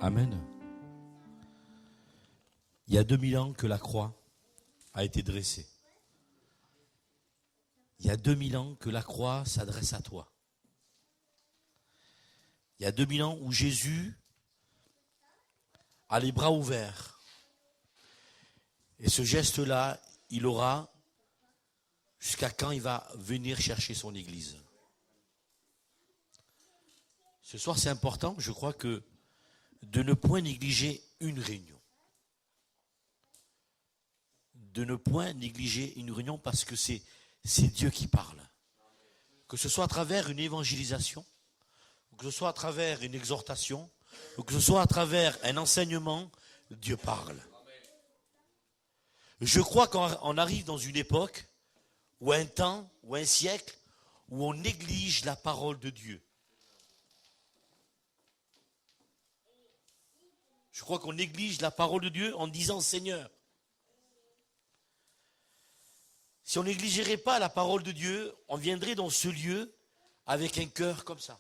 Amen. Il y a 2000 ans que la croix a été dressée. Il y a 2000 ans que la croix s'adresse à toi. Il y a 2000 ans où Jésus a les bras ouverts. Et ce geste-là, il aura jusqu'à quand il va venir chercher son Église. Ce soir, c'est important, je crois que de ne point négliger une réunion. De ne point négliger une réunion parce que c'est Dieu qui parle. Que ce soit à travers une évangélisation, que ce soit à travers une exhortation, ou que ce soit à travers un enseignement, Dieu parle. Je crois qu'on arrive dans une époque, ou un temps, ou un siècle, où on néglige la parole de Dieu. Je crois qu'on néglige la parole de Dieu en disant Seigneur. Si on négligerait pas la parole de Dieu, on viendrait dans ce lieu avec un cœur comme ça.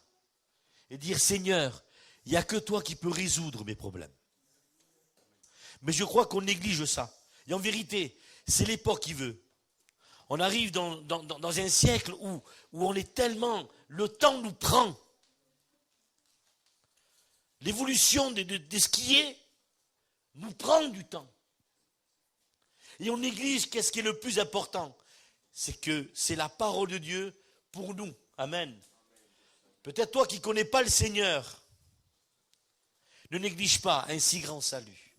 Et dire Seigneur, il n'y a que toi qui peux résoudre mes problèmes. Mais je crois qu'on néglige ça. Et en vérité, c'est l'époque qui veut. On arrive dans un siècle où on est tellement... Le temps nous prend. L'évolution de ce qui est nous prend du temps. Et on néglige qu'est-ce qui est le plus important. C'est que c'est la parole de Dieu pour nous. Amen. Peut-être toi qui ne connais pas le Seigneur, ne néglige pas un si grand salut.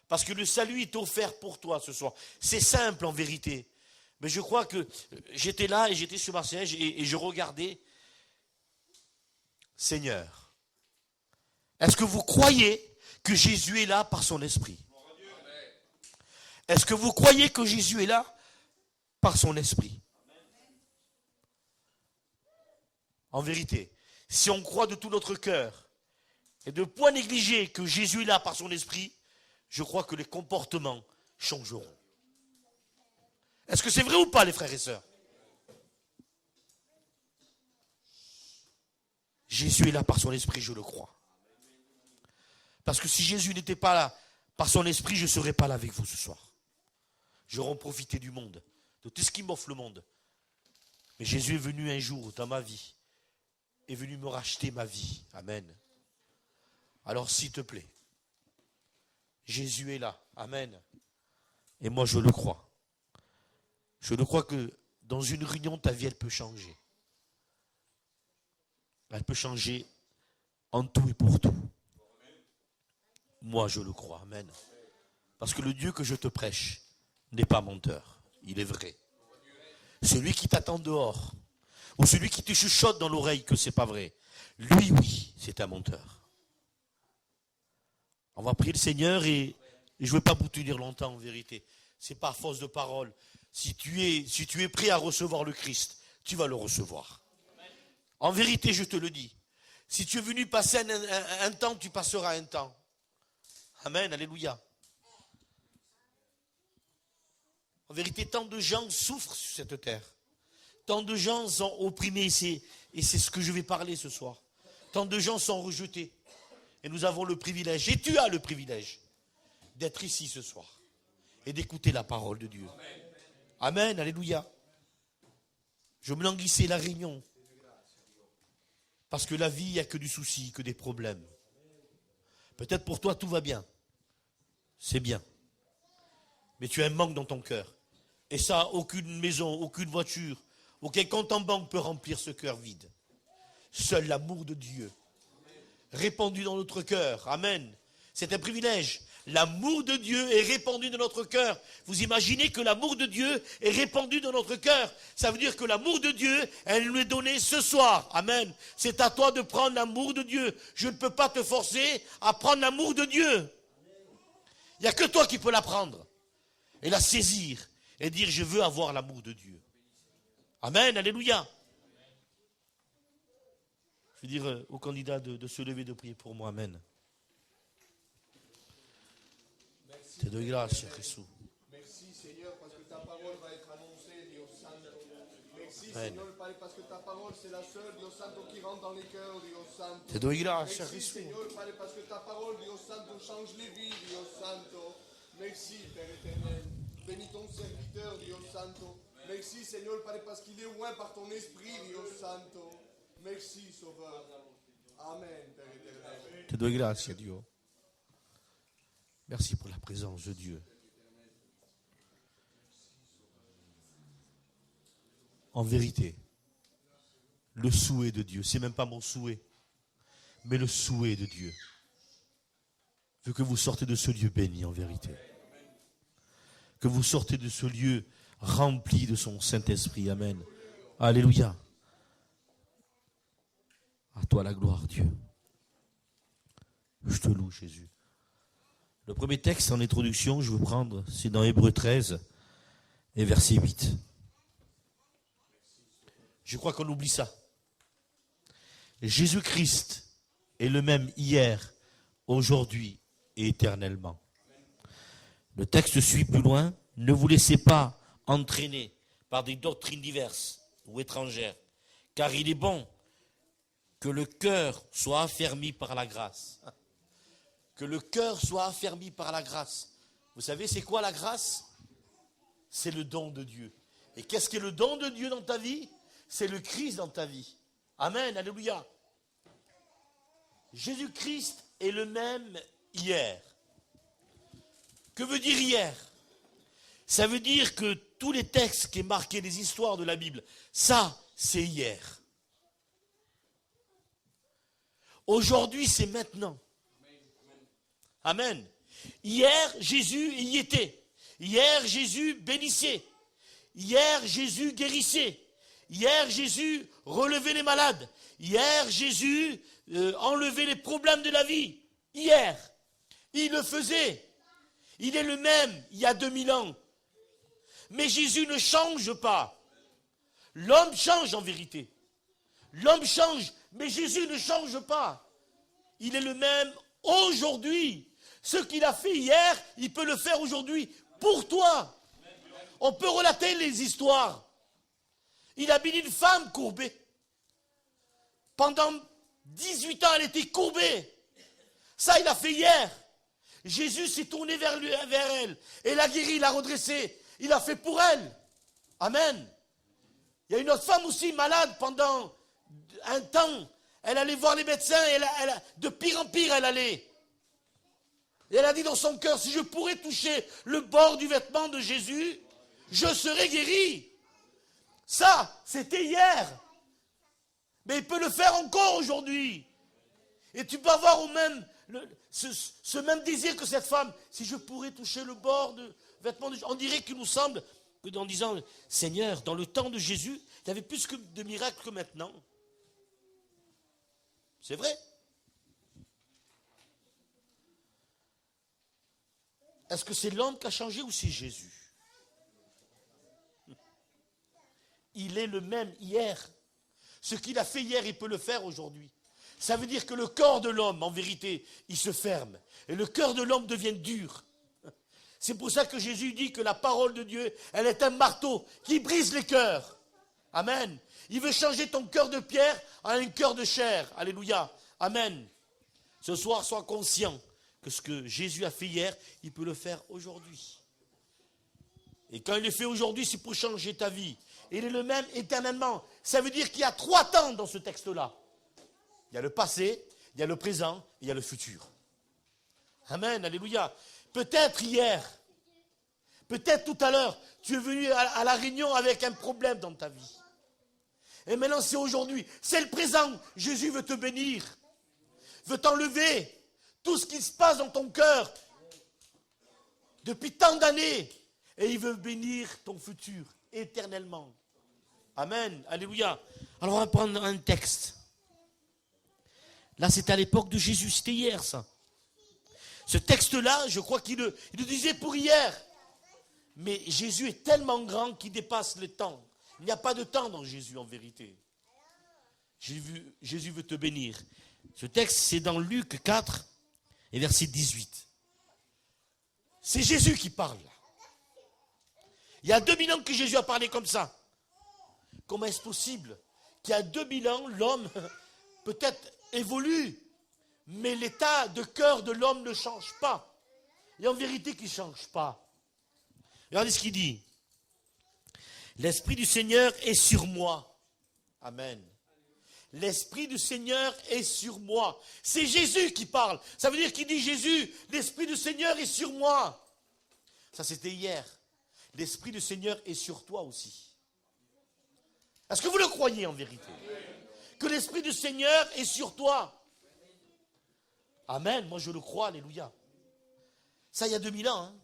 Parce que le salut est offert pour toi ce soir. C'est simple en vérité. Mais je crois que j'étais là et j'étais sur ma siège et je regardais. Seigneur, est-ce que vous croyez que Jésus est là par son esprit? Est-ce que vous croyez que Jésus est là par son esprit? En vérité, si on croit de tout notre cœur et de ne point négliger que Jésus est là par son esprit, je crois que les comportements changeront. Est-ce que c'est vrai ou pas, les frères et sœurs? Jésus est là par son esprit, je le crois. Parce que si Jésus n'était pas là par son esprit, je ne serais pas là avec vous ce soir. J'aurais profité du monde, de tout ce qui m'offre le monde. Mais Jésus est venu un jour dans ma vie, est venu me racheter ma vie. Amen. Alors s'il te plaît, Jésus est là. Amen. Et moi je le crois. Je le crois que dans une réunion, ta vie, elle peut changer. Elle peut changer en tout et pour tout. Moi, je le crois. Amen. Parce que le Dieu que je te prêche n'est pas menteur. Il est vrai. Celui qui t'attend dehors, ou celui qui te chuchote dans l'oreille que c'est pas vrai, lui, oui, c'est un menteur. On va prier le Seigneur et je ne vais pas vous tenir longtemps en vérité. C'est pas à force de parole. Si tu es prêt à recevoir le Christ, tu vas le recevoir. En vérité, je te le dis. Si tu es venu passer un temps, tu passeras un temps. Amen, alléluia. En vérité, tant de gens souffrent sur cette terre. Tant de gens sont opprimés, et c'est ce que je vais parler ce soir. Tant de gens sont rejetés. Et nous avons le privilège, et tu as le privilège, d'être ici ce soir et d'écouter la parole de Dieu. Amen, alléluia. Je me languissais la réunion. Parce que la vie, il n'y a que du souci, que des problèmes. Peut-être pour toi, tout va bien. C'est bien. Mais tu as un manque dans ton cœur. Et ça, aucune maison, aucune voiture, aucun compte en banque peut remplir ce cœur vide. Seul l'amour de Dieu, répandu dans notre cœur. Amen. C'est un privilège. L'amour de Dieu est répandu dans notre cœur. Vous imaginez que l'amour de Dieu est répandu dans notre cœur. Ça veut dire que l'amour de Dieu, elle nous est donnée ce soir. Amen. C'est à toi de prendre l'amour de Dieu. Je ne peux pas te forcer à prendre l'amour de Dieu. Il n'y a que toi qui peux la prendre. Et la saisir. Et dire, je veux avoir l'amour de Dieu. Amen. Alléluia. Je veux dire au candidat de se lever, de prier pour moi. Amen. C'est de grâce, Jésus. Merci Seigneur parce que ta parole va être annoncée, Dieu Saint. Merci Signore, Padre, parce que ta parole, c'est la seule, Dio Santo, qui rentre dans les cœurs, Dio Santo. Te doy gracias, Merci, Jesús. Seigneur, Padre, parce que ta parole, Dio Santo, change les vies, Dio Santo. Merci, Père éternel. Bénis ton serviteur, Dio Santo. Merci, Seigneur, Padre, parce qu'il est loin par ton esprit, Dio Santo. Merci, Sauveur. Amen, Père éternel. Te doy gracias, Dieu. Merci pour la présence de Dieu. En vérité, le souhait de Dieu, c'est même pas mon souhait, mais le souhait de Dieu veut que vous sortez de ce lieu béni en vérité. Que vous sortez de ce lieu rempli de son Saint-Esprit. Amen. Alléluia. À toi la gloire, Dieu. Je te loue, Jésus. Le premier texte en introduction, je veux prendre, c'est dans Hébreux 13 et verset 8. Je crois qu'on oublie ça. Jésus-Christ est le même hier, aujourd'hui et éternellement. Le texte suit plus loin. Ne vous laissez pas entraîner par des doctrines diverses ou étrangères, car il est bon que le cœur soit affermi par la grâce. Que le cœur soit affermi par la grâce. Vous savez, c'est quoi la grâce? C'est le don de Dieu. Et qu'est-ce qu'est le don de Dieu dans ta vie? C'est le Christ dans ta vie. Amen, alléluia. Jésus-Christ est le même hier. Que veut dire hier? Ça veut dire que tous les textes qui marquaient les histoires de la Bible, ça, c'est hier. Aujourd'hui, c'est maintenant. Amen. Hier, Jésus y était. Hier, Jésus bénissait. Hier, Jésus guérissait. Hier, Jésus relevait les malades. Hier, Jésus enlevait les problèmes de la vie. Hier, il le faisait. Il est le même il y a 2000 ans. Mais Jésus ne change pas. L'homme change en vérité. L'homme change, mais Jésus ne change pas. Il est le même aujourd'hui. Ce qu'il a fait hier, il peut le faire aujourd'hui pour toi. On peut relater les histoires. Il a béni une femme courbée. Pendant 18 ans, elle était courbée. Ça, il a fait hier. Jésus s'est tourné vers elle. Et l'a guéri, l'a redressé. Il a fait pour elle. Amen. Il y a une autre femme aussi malade pendant un temps. Elle allait voir les médecins et de pire en pire, elle allait. Et elle a dit dans son cœur, si je pourrais toucher le bord du vêtement de Jésus, je serai guéri. Ça, c'était hier. Mais il peut le faire encore aujourd'hui. Et tu peux avoir ce même désir que cette femme. Si je pourrais toucher le bord du vêtement de Jésus. On dirait qu'il nous semble que en disant, Seigneur, dans le temps de Jésus, il y avait plus de miracles que maintenant. C'est vrai. Est-ce que c'est l'homme qui a changé ou c'est Jésus? Il est le même hier. Ce qu'il a fait hier, il peut le faire aujourd'hui. Ça veut dire que le corps de l'homme, en vérité, il se ferme. Et le cœur de l'homme devient dur. C'est pour ça que Jésus dit que la parole de Dieu, elle est un marteau qui brise les cœurs. Amen. Il veut changer ton cœur de pierre en un cœur de chair. Alléluia. Amen. Ce soir, sois conscient que ce que Jésus a fait hier, il peut le faire aujourd'hui. Et quand il le fait aujourd'hui, c'est pour changer ta vie. Il est le même éternellement. Ça veut dire qu'il y a 3 temps dans ce texte-là. Il y a le passé, il y a le présent, et il y a le futur. Amen, alléluia. Peut-être hier, peut-être tout à l'heure, tu es venu à la réunion avec un problème dans ta vie. Et maintenant c'est aujourd'hui, c'est le présent. Jésus veut te bénir, veut t'enlever tout ce qui se passe dans ton cœur depuis tant d'années. Et il veut bénir ton futur éternellement. Amen, alléluia. Alors on va prendre un texte. Là c'est à l'époque de Jésus, c'était hier ça. Ce texte-là, je crois qu'il le disait pour hier. Mais Jésus est tellement grand qu'il dépasse le temps. Il n'y a pas de temps dans Jésus en vérité. Jésus veut te bénir. Ce texte, c'est dans Luc 4 et verset 18. C'est Jésus qui parle. Il y a 2000 ans que Jésus a parlé comme ça. Comment est-ce possible qu'il y a 2000 ans, l'homme peut-être évolue, mais l'état de cœur de l'homme ne change pas. Et en vérité qu'il ne change pas. Regardez ce qu'il dit. L'Esprit du Seigneur est sur moi. Amen. L'Esprit du Seigneur est sur moi. C'est Jésus qui parle. Ça veut dire qu'il dit Jésus, l'Esprit du Seigneur est sur moi. Ça c'était hier. L'Esprit du Seigneur est sur toi aussi. Est-ce que vous le croyez en vérité? Que l'Esprit du Seigneur est sur toi. Amen. Moi je le crois, alléluia. Ça il y a 2000 ans. Hein.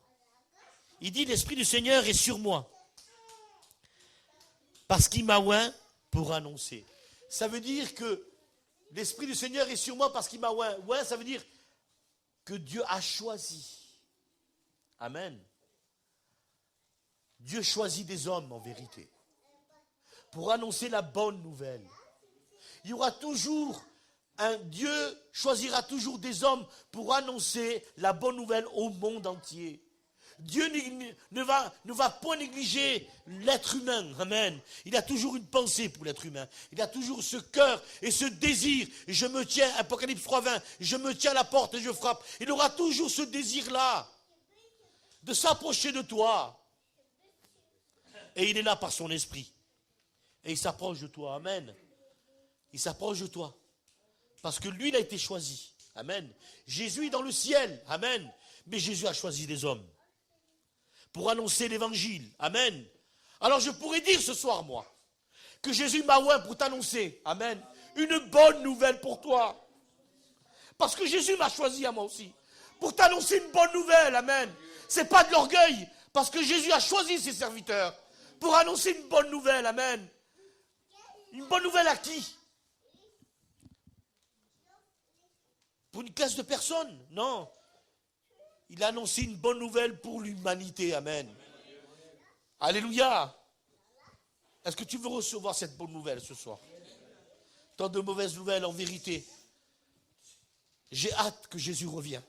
Il dit l'Esprit du Seigneur est sur moi. Parce qu'il m'a oint pour annoncer. Ça veut dire que l'Esprit du Seigneur est sur moi parce qu'il m'a oint. Oint, ça veut dire que Dieu a choisi. Amen. Dieu choisit des hommes en vérité pour annoncer la bonne nouvelle. Il y aura toujours Dieu choisira toujours des hommes pour annoncer la bonne nouvelle au monde entier. Dieu ne va point négliger l'être humain. Amen. Il a toujours une pensée pour l'être humain. Il a toujours ce cœur et ce désir. Je me tiens, Apocalypse 3:20, je me tiens à la porte et je frappe. Il aura toujours ce désir-là de s'approcher de toi. Et il est là par son esprit. Et il s'approche de toi. Amen. Il s'approche de toi. Parce que lui, il a été choisi. Amen. Jésus est dans le ciel. Amen. Mais Jésus a choisi des hommes pour annoncer l'évangile. Amen. Alors je pourrais dire ce soir, moi, que Jésus m'a oint pour t'annoncer. Amen. Une bonne nouvelle pour toi. Parce que Jésus m'a choisi à moi aussi. Pour t'annoncer une bonne nouvelle. Amen. C'est pas de l'orgueil. Parce que Jésus a choisi ses serviteurs. Pour annoncer une bonne nouvelle. Amen. Une bonne nouvelle à qui? Pour une classe de personnes? Non. Il a annoncé une bonne nouvelle pour l'humanité. Amen. Alléluia. Est-ce que tu veux recevoir cette bonne nouvelle ce soir? Tant de mauvaises nouvelles en vérité. J'ai hâte que Jésus revienne.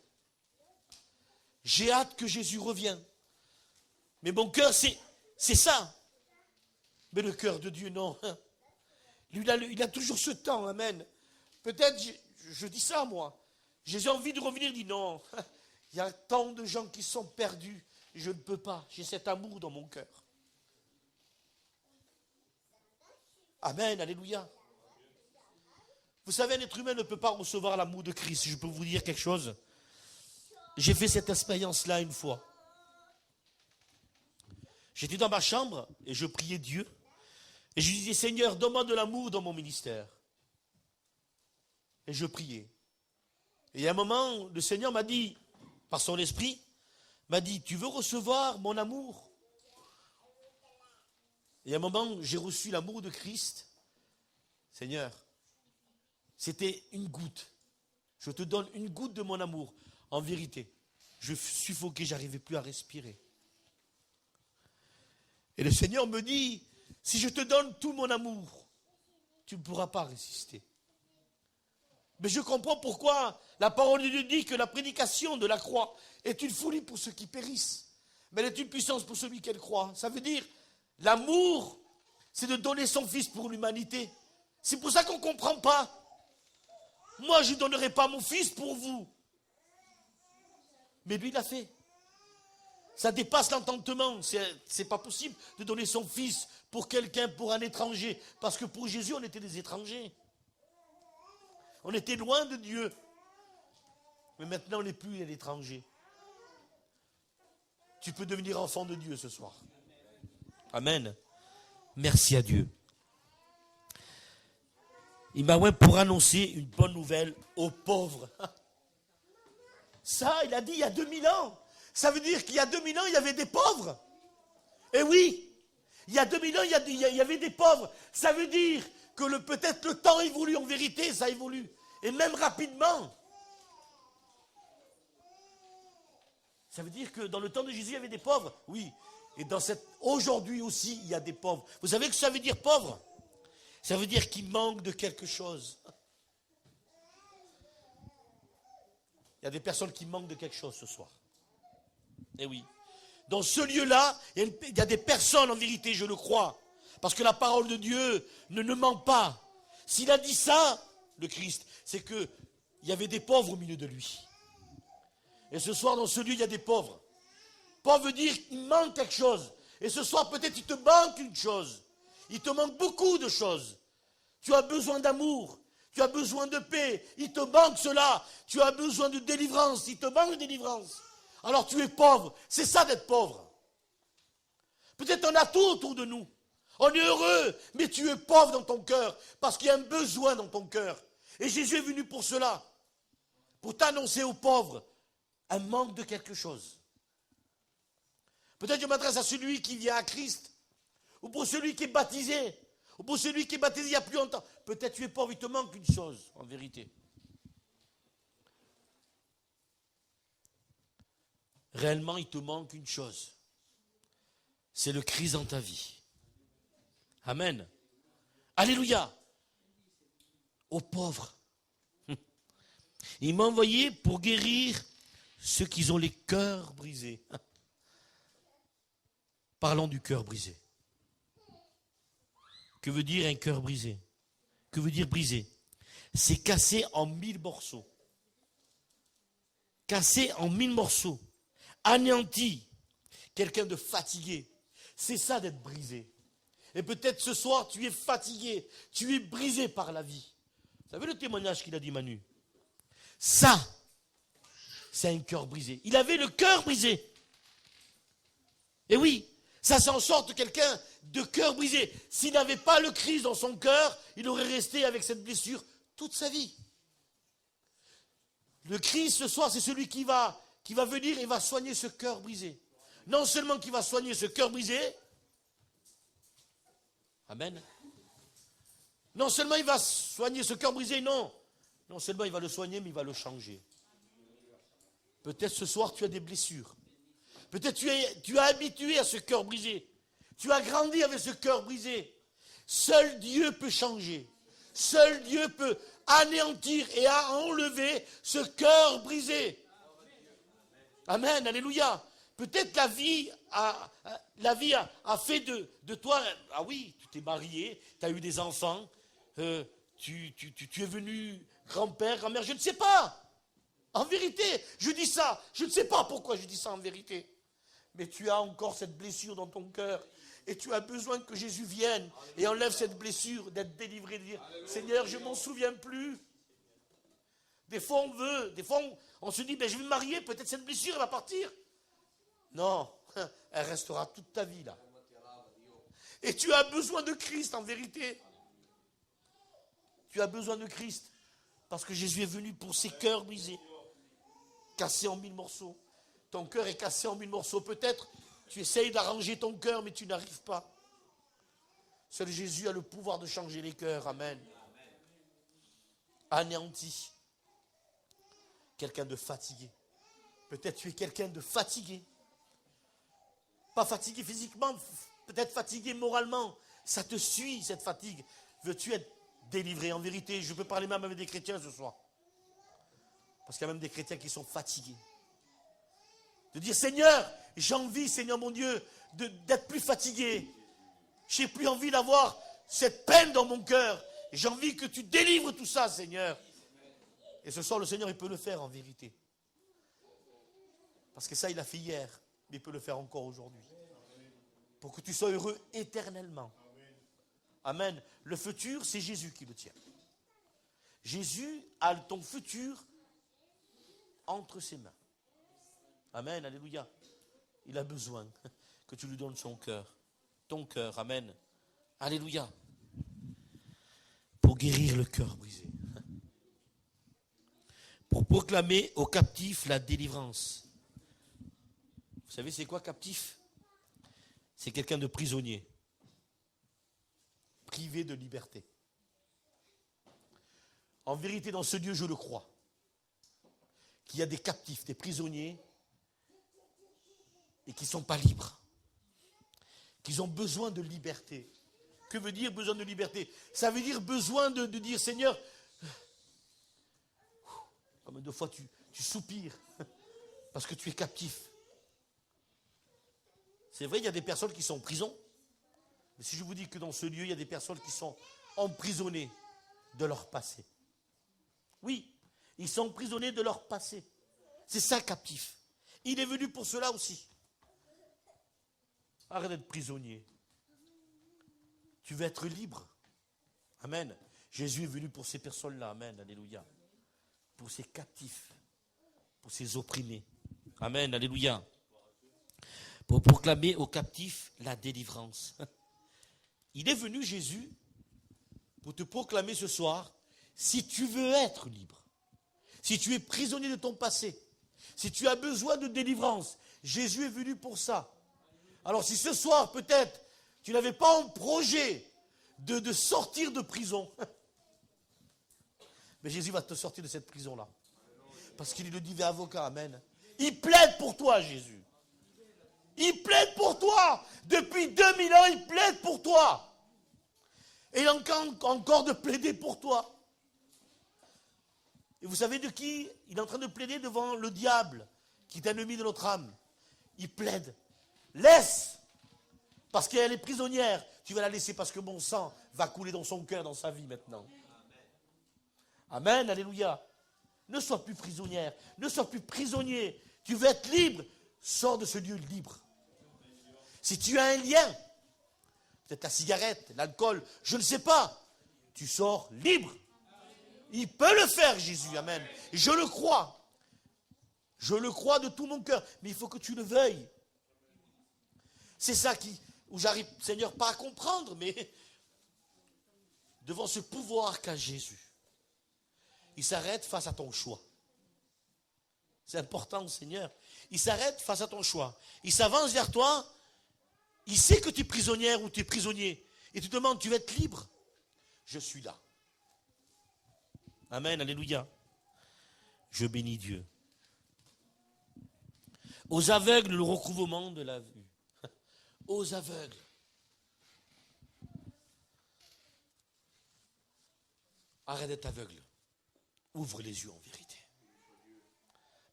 J'ai hâte que Jésus revienne. Mais mon cœur, c'est ça. Mais le cœur de Dieu, non. Lui, il a toujours ce temps. Amen. Peut-être, je dis ça moi. J'ai envie de revenir, il dit non. Il y a tant de gens qui sont perdus. Je ne peux pas. J'ai cet amour dans mon cœur. Amen, alléluia. Vous savez, un être humain ne peut pas recevoir l'amour de Christ. Je peux vous dire quelque chose. J'ai fait cette expérience-là une fois. J'étais dans ma chambre et je priais Dieu. Et je disais, Seigneur, donne-moi de l'amour dans mon ministère. Et je priais. Et à un moment, le Seigneur m'a dit, par son esprit, m'a dit, tu veux recevoir mon amour? Et à un moment, j'ai reçu l'amour de Christ. Seigneur, c'était une goutte. Je te donne une goutte de mon amour. En vérité, je suffoquais, j'arrivais plus à respirer. Et le Seigneur me dit, si je te donne tout mon amour, tu ne pourras pas résister. Mais je comprends pourquoi la parole de Dieu dit que la prédication de la croix est une folie pour ceux qui périssent. Mais elle est une puissance pour celui qui croit. Ça veut dire, l'amour, c'est de donner son fils pour l'humanité. C'est pour ça qu'on ne comprend pas. Moi, je ne donnerai pas mon fils pour vous. Mais lui, il l'a fait. Ça dépasse l'entendement. C'est pas possible de donner son fils pour quelqu'un, pour un étranger. Parce que pour Jésus, on était des étrangers. On était loin de Dieu. Mais maintenant, on n'est plus un étranger. Tu peux devenir enfant de Dieu ce soir. Amen. Merci à Dieu. Il m'a oint pour annoncer une bonne nouvelle aux pauvres. Ça, il a dit il y a 2000 ans. Ça veut dire qu'il y a 2000 ans, il y avait des pauvres. Eh oui, il y a 2000 ans, il y avait des pauvres. Ça veut dire que peut-être le temps évolue en vérité, ça évolue. Et même rapidement. Ça veut dire que dans le temps de Jésus, il y avait des pauvres. Oui. Et aujourd'hui aussi, il y a des pauvres. Vous savez ce que ça veut dire pauvre? Ça veut dire qu'il manque de quelque chose. Il y a des personnes qui manquent de quelque chose ce soir. Eh oui. Dans ce lieu-là, il y a des personnes, en vérité, je le crois, Parce que la parole de Dieu ne ment pas. S'il a dit ça, le Christ, c'est qu'il y avait des pauvres au milieu de lui. Et ce soir, dans ce lieu, il y a des pauvres. Pauvre veut dire qu'il manque quelque chose. Et ce soir, peut-être il te manque une chose. Il te manque beaucoup de choses. Tu as besoin d'amour. Tu as besoin de paix. Il te manque cela. Tu as besoin de délivrance. Il te manque de délivrance. Alors tu es pauvre. C'est ça d'être pauvre. Peut-être on a tout autour de nous. On est heureux, mais tu es pauvre dans ton cœur. Parce qu'il y a un besoin dans ton cœur. Et Jésus est venu pour cela. Pour t'annoncer aux pauvres un manque de quelque chose. Peut-être je m'adresse à celui qui vient à Christ. Ou pour celui qui est baptisé. Ou pour celui qui est baptisé il y a plus longtemps. Peut-être tu es pauvre, il te manque une chose, en vérité. Réellement, il te manque une chose. C'est le Christ dans ta vie. Amen. Alléluia. Aux pauvres. Il m'a envoyé pour guérir ceux qui ont les cœurs brisés. Parlons du cœur brisé. Que veut dire un cœur brisé? Que veut dire brisé? C'est cassé en 1000 morceaux. Cassé en 1000 morceaux. Anéanti. Quelqu'un de fatigué. C'est ça d'être brisé. Et peut-être ce soir, tu es fatigué. Tu es brisé par la vie. Vous savez le témoignage qu'il a dit Manu? Ça, c'est un cœur brisé. Il avait le cœur brisé. Et oui, ça c'est en sorte quelqu'un de cœur brisé. S'il n'avait pas le Christ dans son cœur, il aurait resté avec cette blessure toute sa vie. Le Christ ce soir, c'est celui qui va venir et va soigner ce cœur brisé. Non seulement qu'il va soigner ce cœur brisé, amen. Non seulement il va soigner ce cœur brisé, non. Non seulement il va le soigner, mais il va le changer. Peut-être ce soir tu as des blessures. Peut-être tu as habitué à ce cœur brisé. Tu as grandi avec ce cœur brisé. Seul Dieu peut changer. Seul Dieu peut anéantir et enlever ce cœur brisé. Amen, alléluia. Peut-être la vie a fait de toi, ah oui, tu t'es marié, tu as eu des enfants, tu es venu grand-père, grand-mère, je ne sais pas. En vérité, je dis ça, je ne sais pas pourquoi je dis ça en vérité. Mais tu as encore cette blessure dans ton cœur. Et tu as besoin que Jésus vienne et enlève cette blessure, d'être délivré, de dire, Seigneur, je ne m'en souviens plus. Des fois on se dit, ben, je vais me marier, peut-être cette blessure elle va partir. Non, elle restera toute ta vie là. Et tu as besoin de Christ en vérité. Tu as besoin de Christ. Parce que Jésus est venu pour ces cœurs brisés. Cassés en 1000 morceaux. Ton cœur est cassé en 1000 morceaux. Peut-être tu essayes d'arranger ton cœur, mais tu n'arrives pas. Seul Jésus a le pouvoir de changer les cœurs. Amen. Anéanti. Quelqu'un de fatigué. Peut-être tu es quelqu'un de fatigué. Pas fatigué physiquement, peut-être fatigué moralement. Ça te suit, cette fatigue. Veux-tu être délivré? En vérité, je peux parler même avec des chrétiens ce soir. Parce qu'il y a même des chrétiens qui sont fatigués. De dire, Seigneur, j'ai envie, Seigneur mon Dieu, d'être plus fatigué. J'ai plus envie d'avoir cette peine dans mon cœur. J'ai envie que tu délivres tout ça, Seigneur. Et ce soir, le Seigneur, il peut le faire en vérité. Parce que ça, il l'a fait hier, mais il peut le faire encore aujourd'hui. Pour que tu sois heureux éternellement. Amen. Le futur, c'est Jésus qui le tient. Jésus a ton futur entre ses mains. Amen, alléluia. Il a besoin que tu lui donnes son cœur. Ton cœur, amen. Alléluia. Pour guérir le cœur brisé. Pour proclamer aux captifs la délivrance. Vous savez c'est quoi captif? C'est quelqu'un de prisonnier. Privé de liberté. En vérité, dans ce Dieu, je le crois. Qu'il y a des captifs, des prisonniers, et qui ne sont pas libres. Qu'ils ont besoin de liberté. Que veut dire besoin de liberté? Ça veut dire besoin de dire, Seigneur, comme deux fois tu soupires, parce que tu es captif. C'est vrai, il y a des personnes qui sont en prison, Mais si je vous dis que dans ce lieu, il y a des personnes qui sont emprisonnées de leur passé. Oui, ils sont emprisonnés de leur passé. C'est ça, captif. Il est venu pour cela aussi. Arrête d'être prisonnier. Tu veux être libre. Amen. Jésus est venu pour ces personnes-là. Amen. Alléluia. Pour ces captifs. Pour ces opprimés. Amen. Alléluia. Pour proclamer aux captifs la délivrance. Il est venu, Jésus, pour te proclamer ce soir, si tu veux être libre, si tu es prisonnier de ton passé, si tu as besoin de délivrance, Jésus est venu pour ça. Alors si ce soir, peut-être, tu n'avais pas en projet de sortir de prison, mais Jésus va te sortir de cette prison-là. Parce qu'il est le divin avocat, amen. Il plaide pour toi, Jésus. Il plaide pour toi. Depuis 2000 ans, il plaide pour toi. Et il a encore de plaider pour toi. Et vous savez de qui il est en train de plaider devant le diable, qui est ennemi de notre âme. Il plaide. Laisse. Parce qu'elle est prisonnière. Tu vas la laisser parce que mon sang va couler dans son cœur, dans sa vie maintenant. Amen, alléluia. Ne sois plus prisonnière. Ne sois plus prisonnier. Tu veux être libre. Sors de ce lieu libre. Si tu as un lien, peut-être la cigarette, l'alcool, je ne sais pas, tu sors libre. Il peut le faire, Jésus, amen. Je le crois. Je le crois de tout mon cœur. Mais il faut que tu le veuilles. C'est ça où j'arrive, Seigneur, pas à comprendre, mais devant ce pouvoir qu'a Jésus. Il s'arrête face à ton choix. C'est important, Seigneur. Il s'arrête face à ton choix. Il s'avance vers toi. Il sait que tu es prisonnière ou tu es prisonnier. Et tu te demandes, tu veux être libre? Je suis là. Amen, alléluia. Je bénis Dieu. Aux aveugles, le recouvrement de la vue. Aux aveugles. Arrête d'être aveugle. Ouvre les yeux en vérité.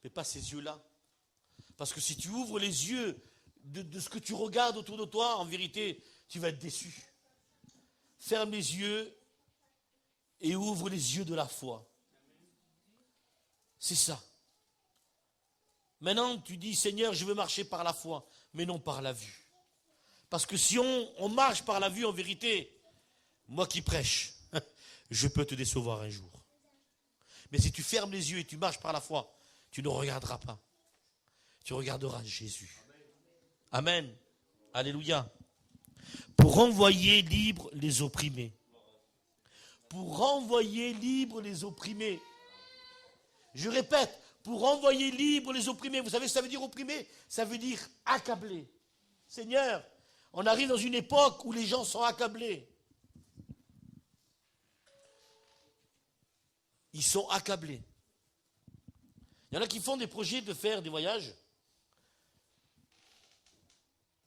Mais pas ces yeux-là. Parce que si tu ouvres les yeux de ce que tu regardes autour de toi, en vérité, tu vas être déçu. Ferme les yeux et ouvre les yeux de la foi. C'est ça. Maintenant, tu dis, Seigneur, je veux marcher par la foi, mais non par la vue. Parce que si on marche par la vue, en vérité, moi qui prêche, je peux te décevoir un jour. Mais si tu fermes les yeux et tu marches par la foi, tu ne regarderas pas. Tu regarderas Jésus. Amen. Alléluia. Pour renvoyer libres les opprimés. Pour renvoyer libres les opprimés. Je répète, pour renvoyer libres les opprimés. Vous savez ce que ça veut dire opprimer? Ça veut dire accabler. Seigneur, on arrive dans une époque où les gens sont accablés. Ils sont accablés. Il y en a qui font des projets de faire des voyages.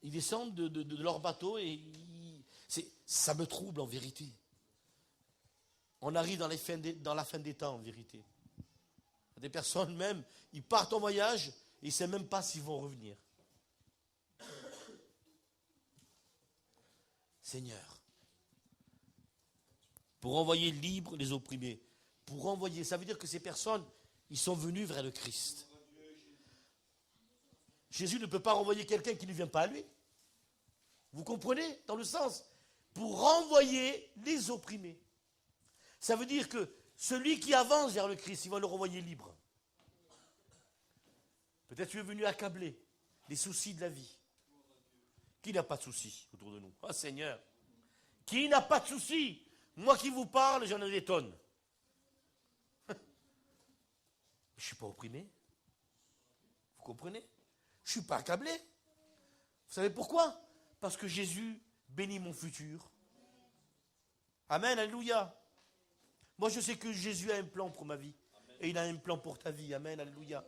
Ils descendent de leur bateau et ça me trouble en vérité. On arrive dans la fin des temps en vérité. Il y a des personnes même, ils partent en voyage et ils ne savent même pas s'ils vont revenir. Seigneur, pour envoyer libres les opprimés, pour envoyer, ça veut dire que ces personnes, ils sont venus vers le Christ. Jésus ne peut pas renvoyer quelqu'un qui ne vient pas à lui. Vous comprenez? Dans le sens, pour renvoyer les opprimés. Ça veut dire que celui qui avance vers le Christ, il va le renvoyer libre. Peut-être tu es venu accabler les soucis de la vie. Qui n'a pas de soucis autour de nous? Oh Seigneur, qui n'a pas de soucis? Moi qui vous parle, j'en ai des tonnes. Je ne suis pas opprimé. Vous comprenez? Je ne suis pas accablé. Vous savez pourquoi? Parce que Jésus bénit mon futur. Amen, alléluia. Moi, je sais que Jésus a un plan pour ma vie. Et il a un plan pour ta vie. Amen, alléluia.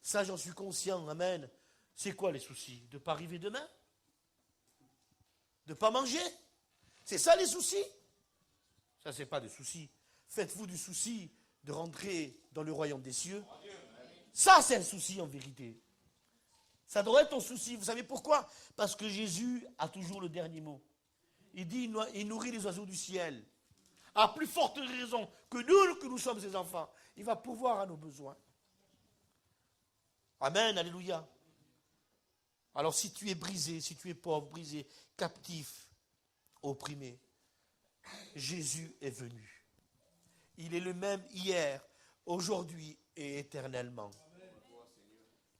Ça, j'en suis conscient. Amen. C'est quoi les soucis? De ne pas arriver demain? De ne pas manger? C'est ça les soucis? Ça, ce n'est pas des soucis. Faites-vous du souci de rentrer dans le royaume des cieux. Ça, c'est un souci en vérité. Ça doit être ton souci. Vous savez pourquoi? Parce que Jésus a toujours le dernier mot. Il dit, il nourrit les oiseaux du ciel. À plus forte raison que nous sommes ses enfants, il va pourvoir à nos besoins. Amen, alléluia. Alors si tu es brisé, si tu es pauvre, brisé, captif, opprimé, Jésus est venu. Il est le même hier, aujourd'hui et éternellement.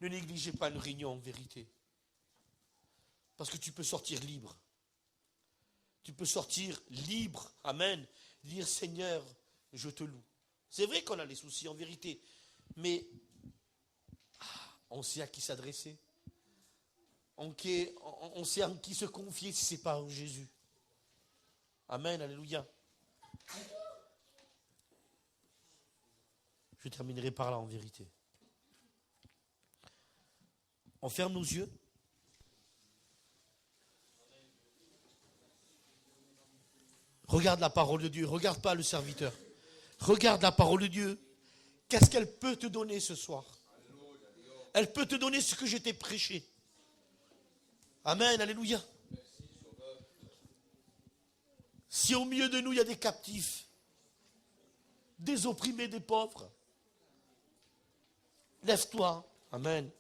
Ne négligez pas une réunion en vérité. Parce que tu peux sortir libre. Tu peux sortir libre, amen, dire Seigneur, je te loue. C'est vrai qu'on a les soucis en vérité, mais on sait à qui s'adresser. On sait en qui se confier si ce n'est pas en Jésus. Amen, alléluia. Je terminerai par là en vérité. On ferme nos yeux. Regarde la parole de Dieu, regarde pas le serviteur. Regarde la parole de Dieu. Qu'est-ce qu'elle peut te donner ce soir? Elle peut te donner ce que je t'ai prêché. Amen, alléluia. Si au milieu de nous, il y a des captifs, des opprimés, des pauvres, lève-toi. Amen.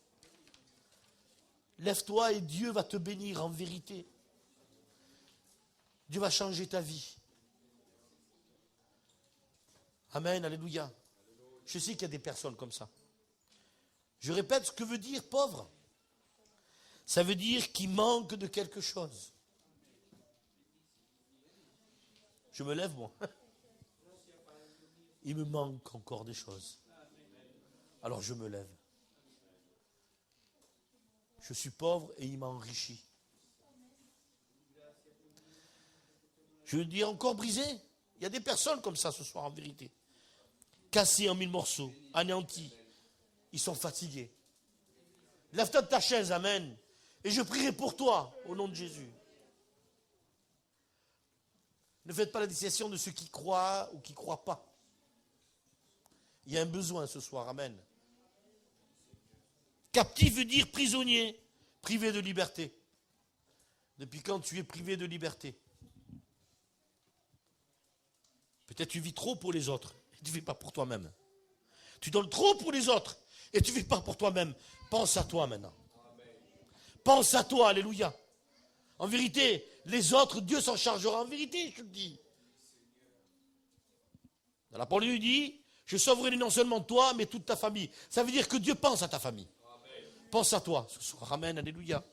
Lève-toi et Dieu va te bénir en vérité. Dieu va changer ta vie. Amen, alléluia. Je sais qu'il y a des personnes comme ça. Je répète ce que veut dire pauvre. Ça veut dire qu'il manque de quelque chose. Je me lève, moi. Il me manque encore des choses. Alors je me lève. Je suis pauvre et il m'a enrichi. Je veux dire encore brisé. Il y a des personnes comme ça ce soir en vérité. Cassés en 1000 morceaux, anéantis. Ils sont fatigués. Lève-toi de ta chaise, amen. Et je prierai pour toi, au nom de Jésus. Ne faites pas la distinction de ceux qui croient ou qui ne croient pas. Il y a un besoin ce soir, amen. Captif veut dire prisonnier, privé de liberté. Depuis quand tu es privé de liberté? Peut-être tu vis trop pour les autres et tu ne vis pas pour toi-même. Tu donnes trop pour les autres et tu ne vis pas pour toi-même. Pense à toi maintenant. Pense à toi, alléluia. En vérité, les autres, Dieu s'en chargera en vérité, je te le dis. Dans la parole, il dit, je sauverai non seulement toi, mais toute ta famille. Ça veut dire que Dieu pense à ta famille. Pense à toi ce soir. Amen, alléluia.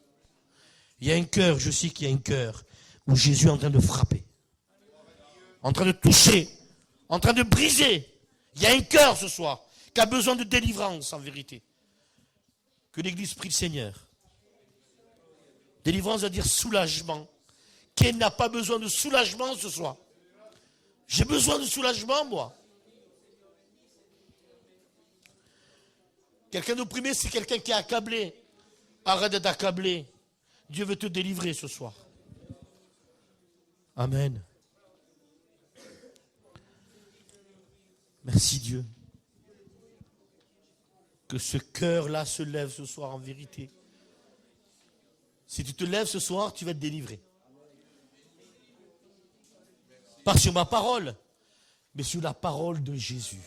Il y a un cœur, je sais qu'il y a un cœur où Jésus est en train de frapper. En train de toucher. En train de briser. Il y a un cœur ce soir qui a besoin de délivrance en vérité. Que l'Église prie le Seigneur. Délivrance veut dire soulagement. Qui n'a pas besoin de soulagement ce soir? J'ai besoin de soulagement, moi. Quelqu'un d'opprimé, c'est quelqu'un qui est accablé. Arrête d'être accablé. Dieu veut te délivrer ce soir. Amen. Merci Dieu. Que ce cœur-là se lève ce soir en vérité. Si tu te lèves ce soir, tu vas être délivré. Pas sur ma parole, mais sur la parole de Jésus.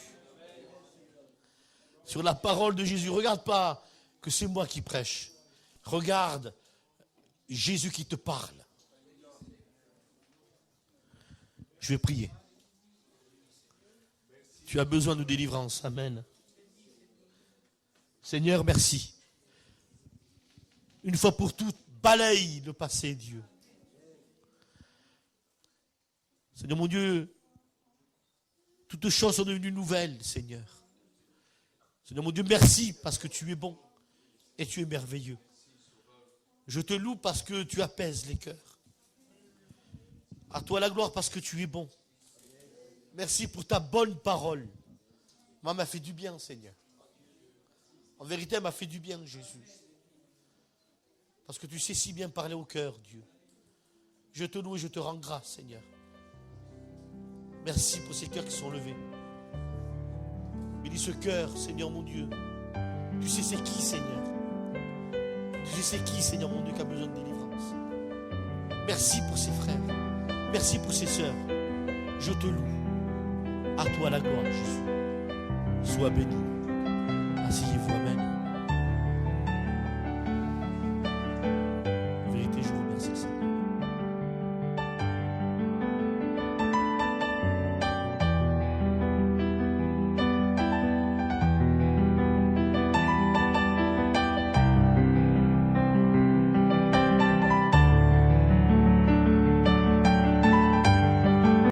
Sur la parole de Jésus. Regarde pas que c'est moi qui prêche. Regarde Jésus qui te parle. Je vais prier. Tu as besoin de délivrance. Amen. Seigneur, merci. Une fois pour toutes, balaye le passé, Dieu. Seigneur mon Dieu, toutes choses sont devenues nouvelles, Seigneur. Seigneur mon Dieu, merci parce que tu es bon et tu es merveilleux. Je te loue parce que tu apaises les cœurs. À toi la gloire parce que tu es bon. Merci pour ta bonne parole. Moi, m'a fait du bien, Seigneur. En vérité, elle m'a fait du bien, Jésus. Parce que tu sais si bien parler au cœur, Dieu. Je te loue et je te rends grâce, Seigneur. Merci pour ces cœurs qui sont levés. Bénis ce cœur, Seigneur mon Dieu. Tu sais c'est qui, Seigneur. Tu sais c'est qui, Seigneur mon Dieu, qui a besoin de délivrance. Merci pour ces frères. Merci pour ces sœurs. Je te loue. À toi la gloire, Jésus. Sois béni. Asseyez-vous, amen.